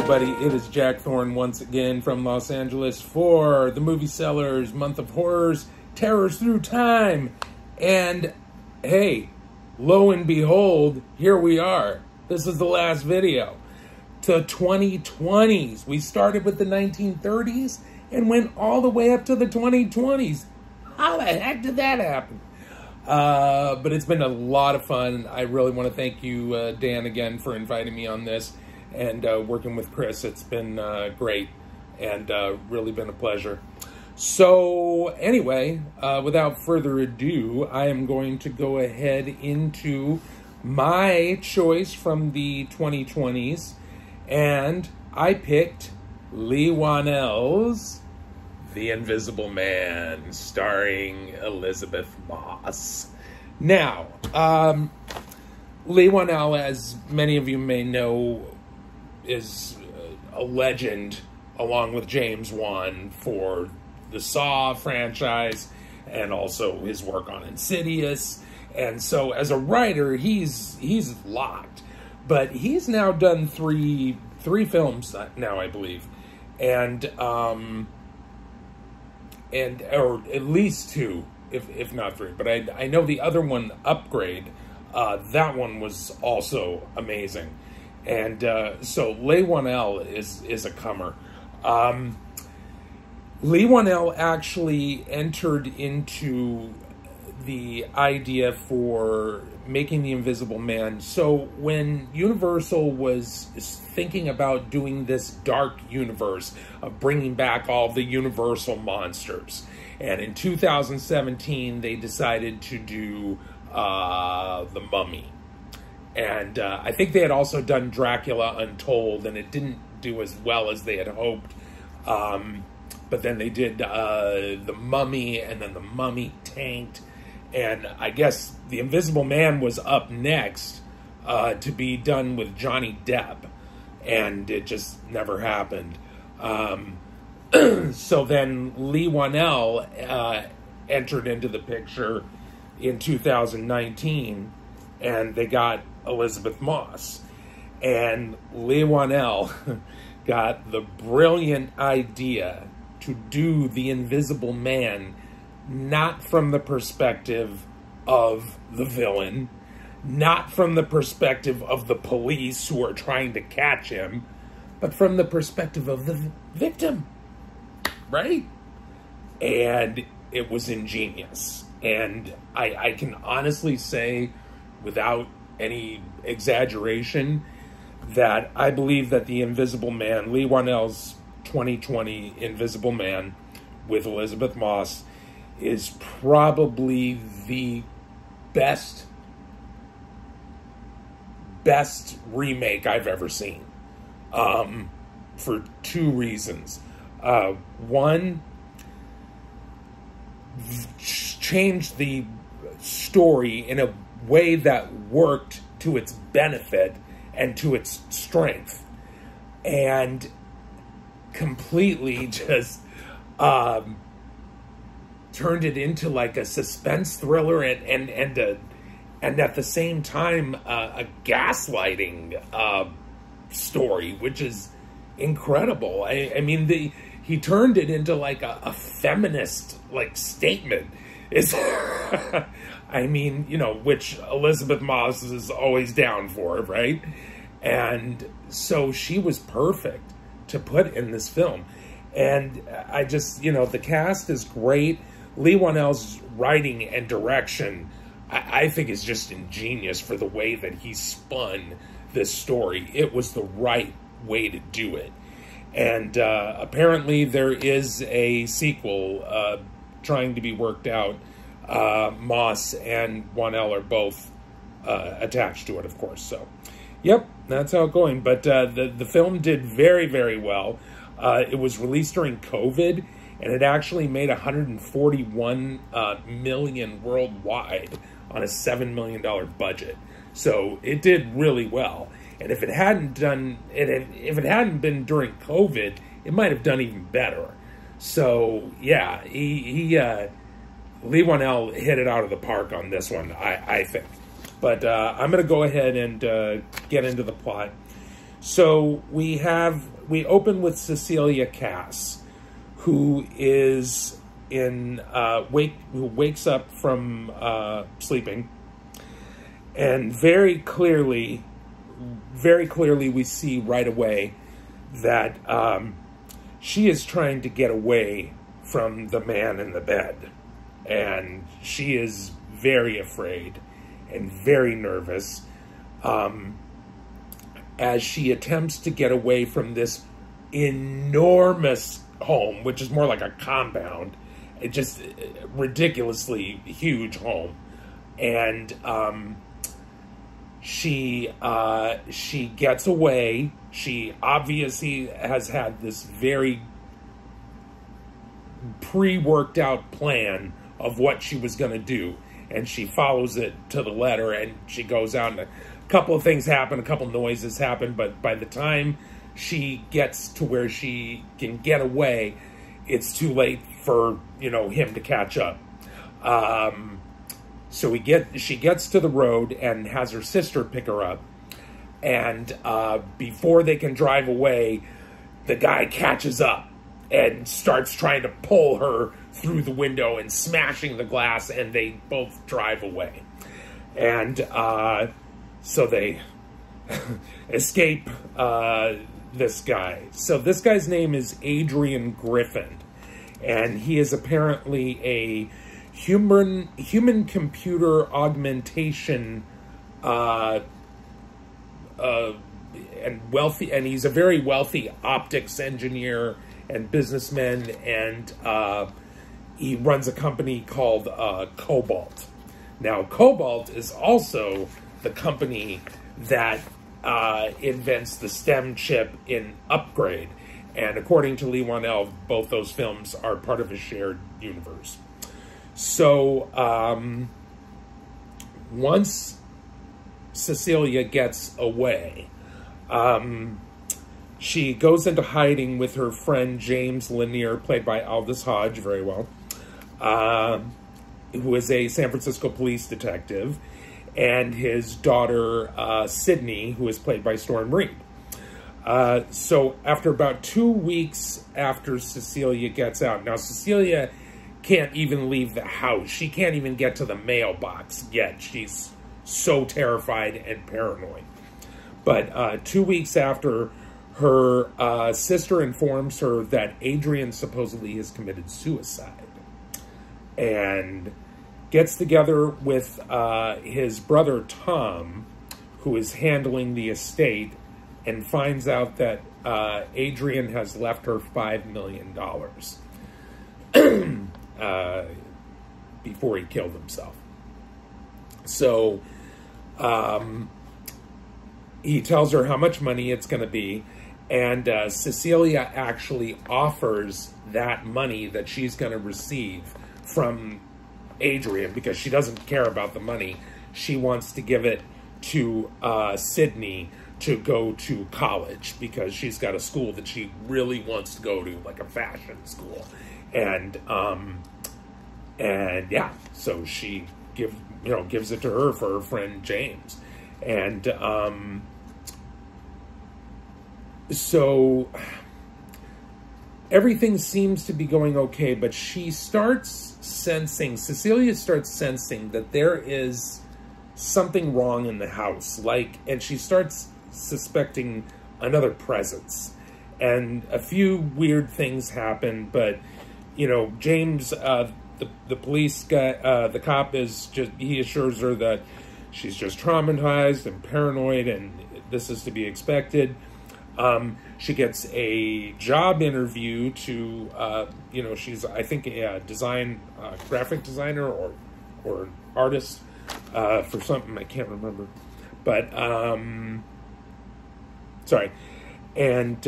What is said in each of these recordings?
everybody. It is Jack Thorne once again from Los Angeles for the Movie Sellers Month of Horrors, Terrors Through Time. And hey, lo and behold, here we are. This is the last video. To 2020s. We started with the 1930s and went all the way up to the 2020s. How the heck did that happen? But it's been a lot of fun. I really want to thank you, Dan, again, for inviting me on this. And working with Chris, it's been great and really been a pleasure. So anyway, without further ado, I am going to go ahead into my choice from the 2020s. And I picked Leigh Whannell's The Invisible Man, starring Elisabeth Moss. Now, Leigh Whannell, as many of you may know, is a legend, along with James Wan, for the Saw franchise and also his work on Insidious. And so as a writer, he's locked. But he's now done three films now, I believe. And or at least two, if not three. But I know the other one, Upgrade, that one was also amazing. And so Leigh Whannell is a comer. Leigh Whannell actually entered into the idea for making The Invisible Man. So when Universal was thinking about doing this dark universe of bringing back all the Universal monsters, and in 2017 they decided to do The Mummy. And I think they had also done Dracula Untold, and it didn't do as well as they had hoped. But then they did The Mummy, and then The Mummy tanked. And I guess The Invisible Man was up next to be done with Johnny Depp. And it just never happened. So then Leigh Whannell entered into the picture in 2019. And they got Elisabeth Moss. And Leigh Whannell got the brilliant idea to do The Invisible Man not from the perspective of the villain, not from the perspective of the police who are trying to catch him, but from the perspective of the victim, right? And it was ingenious. And I can honestly say, without any exaggeration, that I believe that The Invisible Man, Leigh Whannell's 2020 Invisible Man with Elisabeth Moss, is probably the best remake I've ever seen. For two reasons. One, changed the story in a way that worked to its benefit and to its strength, and completely just turned it into like a suspense thriller and at the same time a gaslighting story, which is incredible. I mean, he turned it into like a feminist like statement. Is I mean, you know, which Elisabeth Moss is always down for, right? And so she was perfect to put in this film. And I just, you know, the cast is great. Leigh Whannell's writing and direction, I think, is just ingenious for the way that he spun this story. It was the right way to do it. And apparently there is a sequel trying to be worked out. Moss and Whannell are both attached to it, of course. So, yep, that's how it's going. But the film did very, very well. It was released during COVID, and it actually made $141 million worldwide on a $7 million budget. So it did really well. And if it hadn't been during COVID, it might have done even better. So yeah, Leigh Whannell hit it out of the park on this one, I think. But I'm going to go ahead and get into the plot. So we open with Cecilia Cass, who is who wakes up from sleeping, and very clearly we see right away that she is trying to get away from the man in the bed, and she is very afraid and very nervous as she attempts to get away from this enormous home, which is more like a compound. It's just ridiculously huge home. And she gets away. She obviously has had this very pre-worked out plan of what she was going to do, and she follows it to the letter, and she goes out, and a couple of things happen, a couple of noises happen, but by the time she gets to where she can get away, it's too late for, him to catch up. So she gets to the road and has her sister pick her up, and before they can drive away, the guy catches up and starts trying to pull her through the window and smashing the glass, and they both drive away. And so they escape this guy. So this guy's name is Adrian Griffin, and he is apparently a human computer augmentation and wealthy, and he's a very wealthy optics engineer and businessman, and he runs a company called Cobalt. Now, Cobalt is also the company that invents the STEM chip in Upgrade, and according to Lee Wanell, both those films are part of a shared universe. So once Cecilia gets away, she goes into hiding with her friend James Lanier, played by Aldous Hodge very well, who is a San Francisco police detective, and his daughter Sydney, who is played by Storm Reed. So after about 2 weeks after Cecilia gets out, now Cecilia can't even leave the house. She can't even get to the mailbox yet. She's so terrified and paranoid. But 2 weeks after, her sister informs her that Adrian supposedly has committed suicide, and gets together with his brother Tom, who is handling the estate, and finds out that Adrian has left her $5 million before he killed himself. So he tells her how much money it's going to be, and Cecilia actually offers that money that she's going to receive from Adrian, because she doesn't care about the money. She wants to give it to Sydney to go to college, because she's got a school that she really wants to go to, like a fashion school. And yeah, so she gives it to her for her friend James. And so everything seems to be going okay, but Cecilia starts sensing that there is something wrong in the house, and she starts suspecting another presence, and a few weird things happen. But James, the police guy, the cop, he assures her that she's just traumatized and paranoid, and this is to be expected. She gets a job interview to, she's, I think, a graphic designer or artist for something, I can't remember. But, sorry. And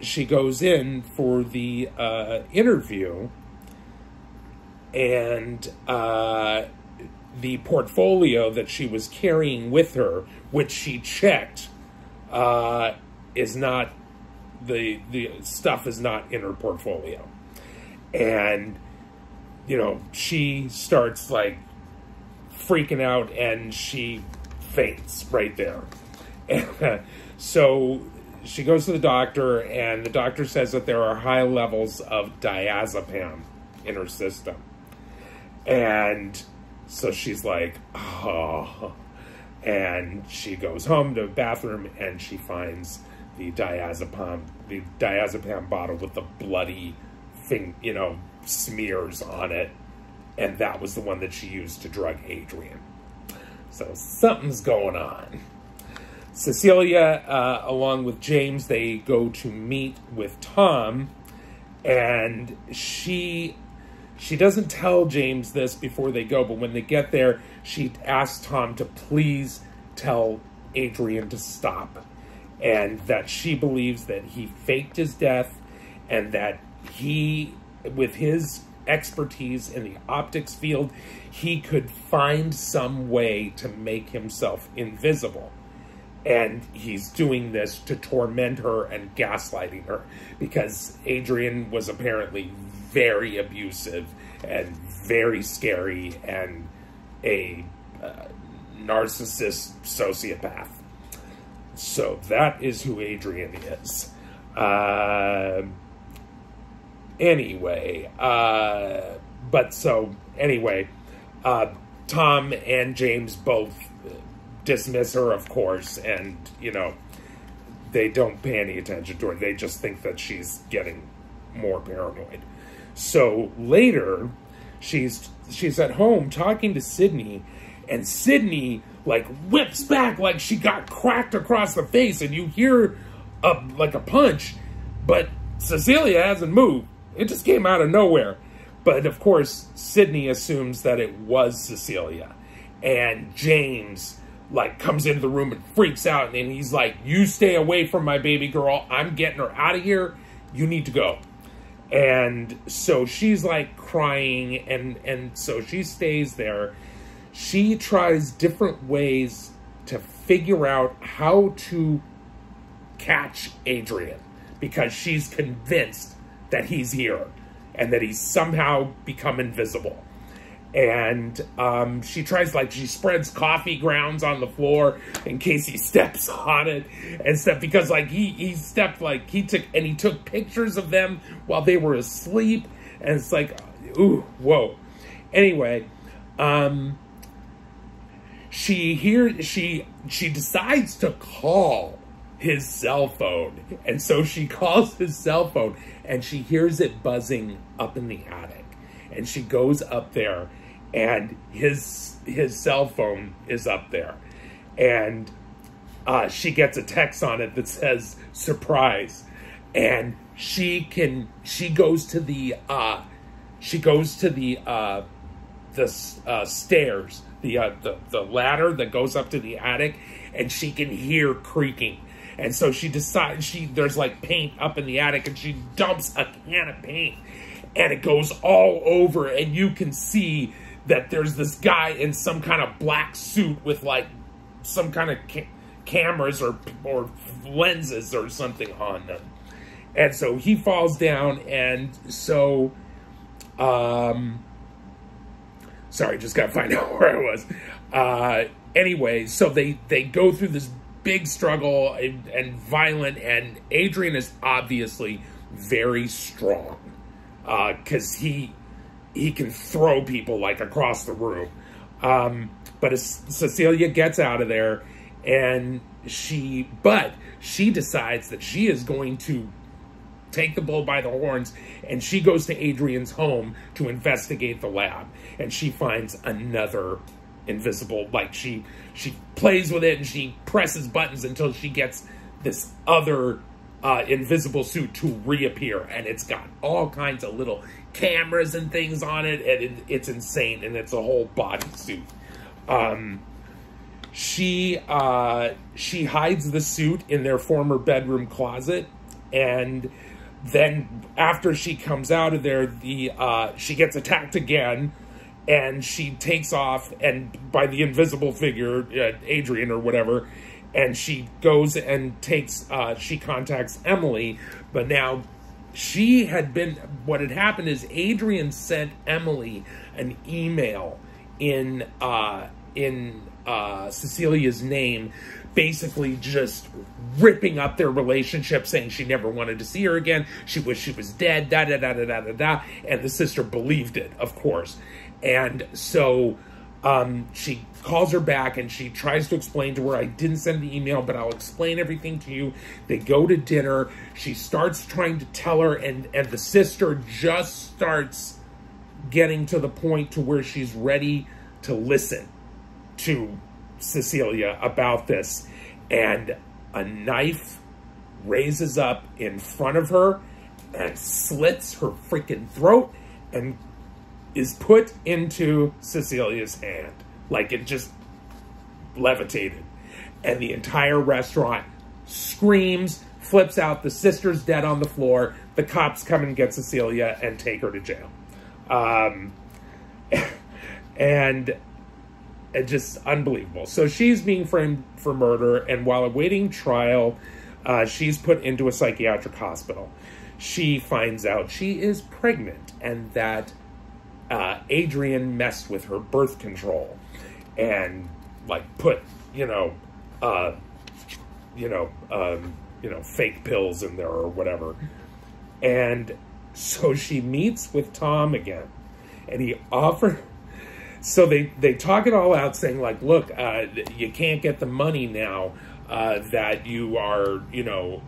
she goes in for the interview, and the portfolio that she was carrying with her, which she checked, is not, the stuff is not in her portfolio. And, she starts, freaking out, and she faints right there. So she goes to the doctor, and the doctor says that there are high levels of diazepam in her system. And so she's like, oh. And she goes home to the bathroom, and she finds the diazepam bottle with the bloody thing, smears on it. And that was the one that she used to drug Adrian. So something's going on. Cecilia, along with James, they go to meet with Tom, and she doesn't tell James this before they go, but when they get there, she asks Tom to please tell Adrian to stop, and that she believes that he faked his death, and that he, with his expertise in the optics field, he could find some way to make himself invisible. And he's doing this to torment her and gaslighting her, because Adrian was apparently very abusive and very scary and a narcissist sociopath. So that is who Adrian is. Anyway, Tom and James both dismiss her, of course, and, they don't pay any attention to her. They just think that she's getting more paranoid. So later, she's at home talking to Sydney, and Sydney, whips back like she got cracked across the face, and you hear a punch, but Cecilia hasn't moved. It just came out of nowhere. But, of course, Sydney assumes that it was Cecilia, and James comes into the room and freaks out, and he's like, you stay away from my baby girl. I'm getting her out of here. You need to go. And so she's crying, and so she stays there. She tries different ways to figure out how to catch Adrian, because she's convinced that he's here and that he's somehow become invisible. And she tries, she spreads coffee grounds on the floor in case he steps on it and stuff, because he stepped, he took pictures of them while they were asleep, and it's ooh, whoa. Anyway, she decides to call his cell phone, and so she calls his cell phone, and she hears it buzzing up in the attic, and she goes up there, and his cell phone is up there, and she gets a text on it that says surprise, and she goes to the stairs, the ladder that goes up to the attic, and she can hear creaking. And so she decides, there's paint up in the attic, and she dumps a can of paint, and it goes all over, and you can see that there's this guy in some kind of black suit with some kind of cameras or lenses or something on them. And so he falls down, and so, sorry, just got to find out where I was. Anyway, so they go through this big struggle and violent, and Adrian is obviously very strong, because he can throw people across the room. But Cecilia gets out of there, and she decides that she is going to take the bull by the horns, and she goes to Adrian's home to investigate the lab, and she finds another invisible, she plays with it, and she presses buttons until she gets this other invisible suit to reappear, and it's got all kinds of little cameras and things on it, and it's insane, and it's a whole bodysuit. She hides the suit in their former bedroom closet, and then after she comes out of there, she gets attacked again, and she takes off, and by the invisible figure, Adrian or whatever, and she goes and she contacts Emily, but now what had happened is Adrian sent Emily an email in Cecilia's name, basically just ripping up their relationship, saying she never wanted to see her again. She wished she was dead, da da da da da da da. And the sister believed it, of course. And so she calls her back and she tries to explain to her, I didn't send the email, but I'll explain everything to you. They go to dinner. She starts trying to tell her, and the sister just starts getting to the point to where she's ready to listen to Cecilia about this. And a knife raises up in front of her and slits her freaking throat and is put into Cecilia's hand. Like it just levitated. And the entire restaurant screams, flips out. The sister's dead on the floor. The cops come and get Cecilia and take her to jail. And it's just unbelievable. So she's being framed for murder, and while awaiting trial, she's put into a psychiatric hospital. She finds out she is pregnant and that Adrian messed with her birth control and like put, fake pills in there or whatever. And so she meets with Tom again, and he offered. So they talk it all out, saying like, look, you can't get the money now that you are,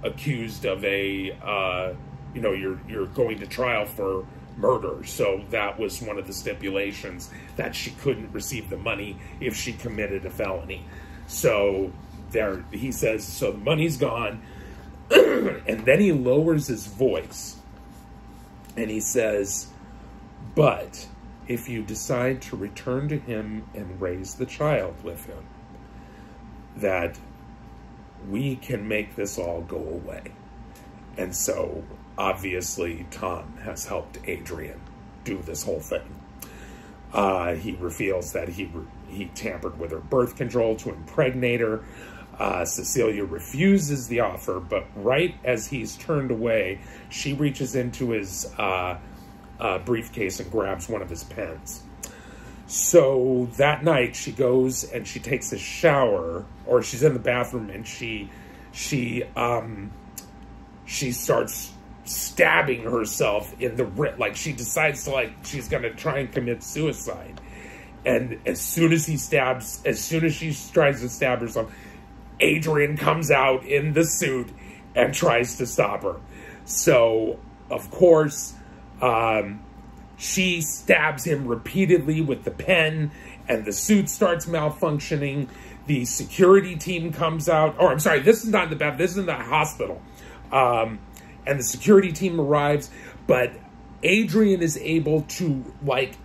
accused of a, you're going to trial for murder. So that was one of the stipulations, that she couldn't receive the money if she committed a felony. So there, he says, so the money's gone. And then he lowers his voice and he says, but if you decide to return to him and raise the child with him, that we can make this all go away. And so obviously Tom has helped Adrian do this whole thing. He reveals that he tampered with her birth control to impregnate her. Cecilia refuses the offer, but right as he's turned away, she reaches into his briefcase and grabs one of his pens. So that night she goes and she takes a shower, or she's in the bathroom, and she starts stabbing herself in the rib. Like she decides to she's gonna try and commit suicide. And as soon as she tries to stab herself, Adrian comes out in the suit and tries to stop her. So of course, she stabs him repeatedly with the pen, and the suit starts malfunctioning. The security team comes out. Oh, I'm sorry, this is not in the bath, this is in the hospital. And the security team arrives, but Adrian is able to,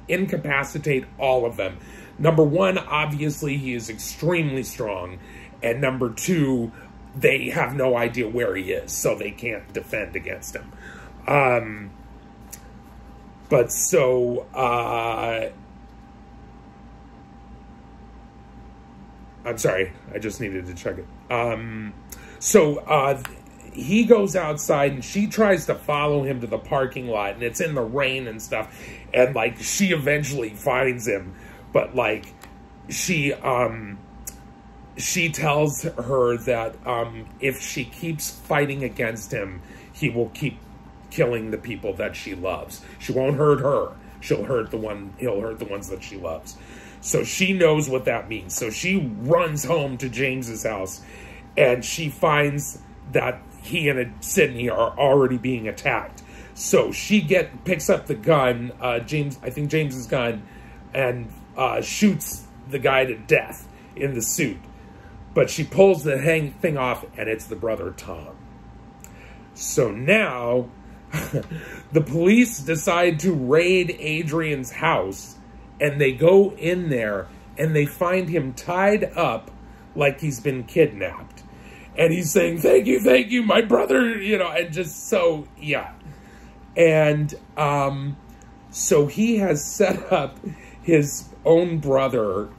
incapacitate all of them. Number one, obviously, he is extremely strong. And number two, they have no idea where he is, so they can't defend against him. But so, I'm sorry, I just needed to check it. He goes outside and she tries to follow him to the parking lot, and it's in the rain and stuff. And she eventually finds him, but she tells her that if she keeps fighting against him, he will keep killing the people that she loves. She won't hurt her. He'll hurt the ones that she loves. So she knows what that means. So she runs home to James's house, and she finds that he and Sydney are already being attacked. So she picks up the gun, James's gun, and shoots the guy to death in the suit. But she pulls the thing off, and it's the brother Tom. So now the police decide to raid Adrian's house, and they go in there and they find him tied up like he's been kidnapped. And he's saying, thank you, my brother, and just so, yeah. And so he has set up his own brother,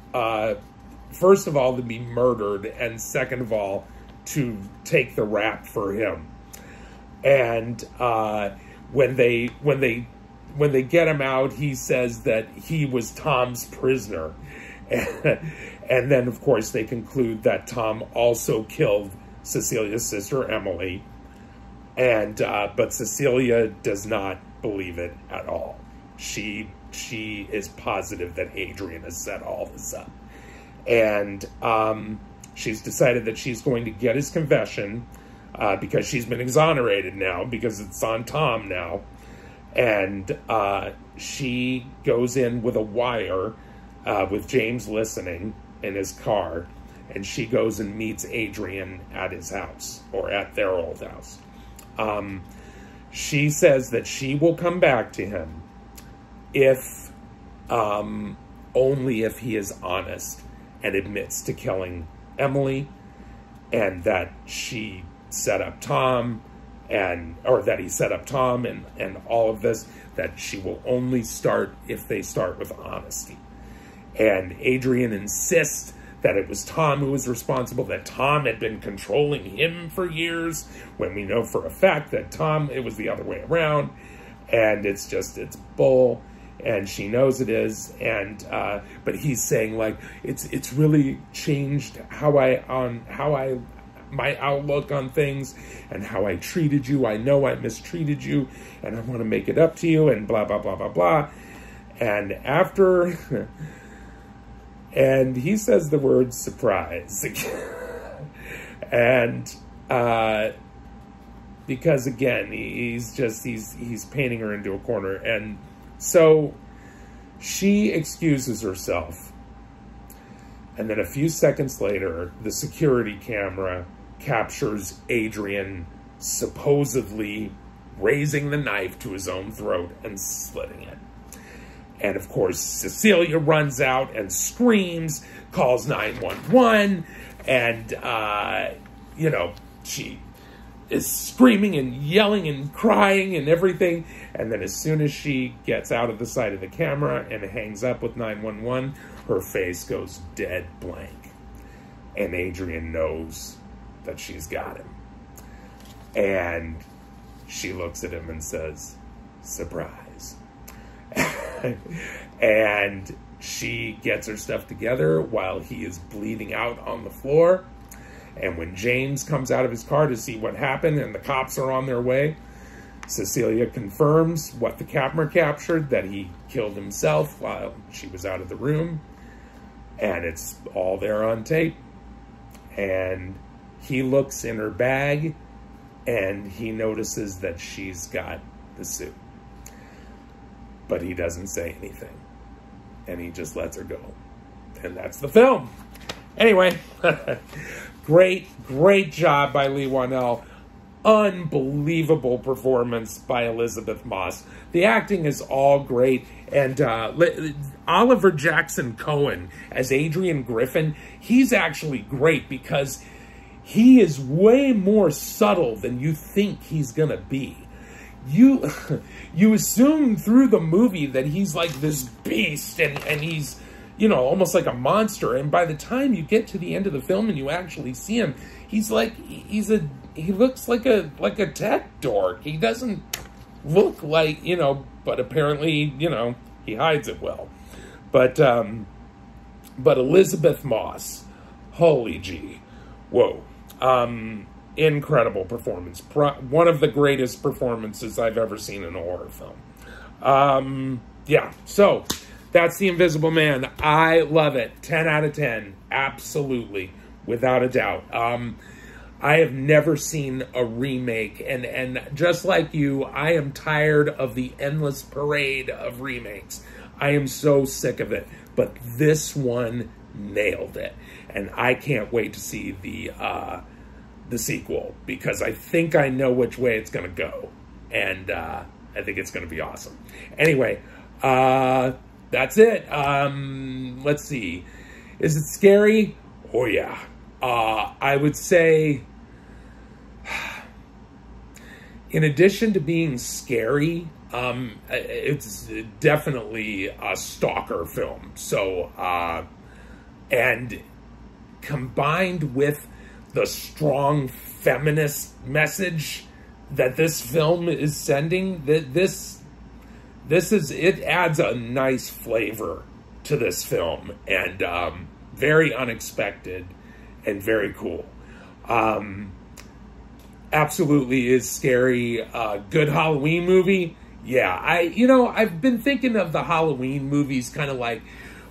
first of all, to be murdered, and second of all, to take the rap for him. And when they get him out, he says that he was Tom's prisoner. And then, of course, they conclude that Tom also killed Cecilia's sister, Emily. And but Cecilia does not believe it at all. She is positive that Adrian has set all this up. And she's decided that she's going to get his confession because she's been exonerated now, because it's on Tom now. And she goes in with a wire with James listening in his car, and she goes and meets Adrian at his house, or at their old house. She says that she will come back to him if only if he is honest and admits to killing Emily, and that she set up Tom, or that he set up Tom and all of this, that she will only start if they start with honesty. And Adrian insists that it was Tom who was responsible, that Tom had been controlling him for years, when we know for a fact that it was the other way around. And it's bull, and she knows it is. And but he's saying, like, it's really changed my outlook on things and how I treated you. I know I mistreated you, and I want to make it up to you, and blah, blah, blah, blah, blah. And after, and he says the word surprise. And because, again, he's painting her into a corner. And so she excuses herself. And then a few seconds later, the security camera captures Adrian supposedly raising the knife to his own throat and slitting it. And of course, Cecilia runs out and screams, calls 911, and, you know, she is screaming and yelling and crying and everything. And then as soon as she gets out of the sight of the camera and hangs up with 911, her face goes dead blank. And Adrian knows that she's got him. And she looks at him and says, surprise. And she gets her stuff together while he is bleeding out on the floor. And when James comes out of his car to see what happened and the cops are on their way, Cecilia confirms what the camera captured, that he killed himself while she was out of the room. And it's all there on tape. And he looks in her bag and he notices that she's got the suit. But he doesn't say anything. And he just lets her go. And that's the film. Anyway, great job by Leigh Whannell. Unbelievable performance by Elizabeth Moss. The acting is all great. And Oliver Jackson Cohen as Adrian Griffin, he's actually great because he is way more subtle than you think he's going to be. You assume through the movie that he's like this beast and he's, you know, almost like a monster. And by the time you get to the end of the film and you actually see him, he looks like a tech dork. He doesn't look like, you know, but apparently, you know, he hides it well. But Elizabeth Moss, holy gee, whoa. Incredible performance. One of the greatest performances I've ever seen in a horror film. Yeah, so that's The Invisible Man. I love it. 10 out of 10. Absolutely. Without a doubt. I have never seen a remake. And just like you, I am tired of the endless parade of remakes. I am so sick of it. But this one nailed it. And I can't wait to see the sequel, because I think I know which way it's going to go. And I think it's going to be awesome. Anyway, that's it. Let's see. Is it scary? Oh, yeah. I would say, in addition to being scary, it's definitely a stalker film. So, and combined with the strong feminist message that this film is sending, that it adds a nice flavor to this film, and very unexpected and very cool. Absolutely is scary. Good Halloween movie. Yeah, I've been thinking of the Halloween movies kind of like,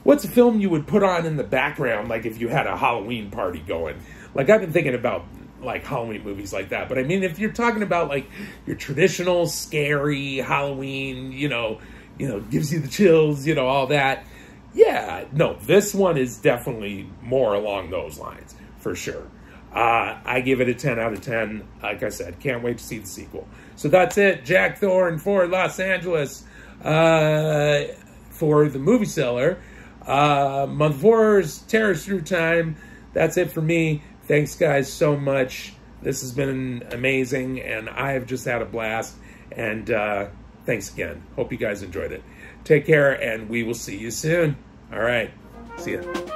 what's a film you would put on in the background, like if you had a Halloween party going? Like, I've been thinking about like Halloween movies like that. But I mean, if you're talking about like your traditional scary Halloween, gives you the chills, all that. Yeah, no, this one is definitely more along those lines, for sure. I give it a 10 out of 10. Like I said, can't wait to see the sequel. So that's it. Jack Thorne for Los Angeles, for the Movie Cellar. Month 4's Terrors Through Time. That's it for me. Thanks, guys, so much. This has been amazing, and I have just had a blast. And thanks again. Hope you guys enjoyed it. Take care, and we will see you soon. All right. See ya.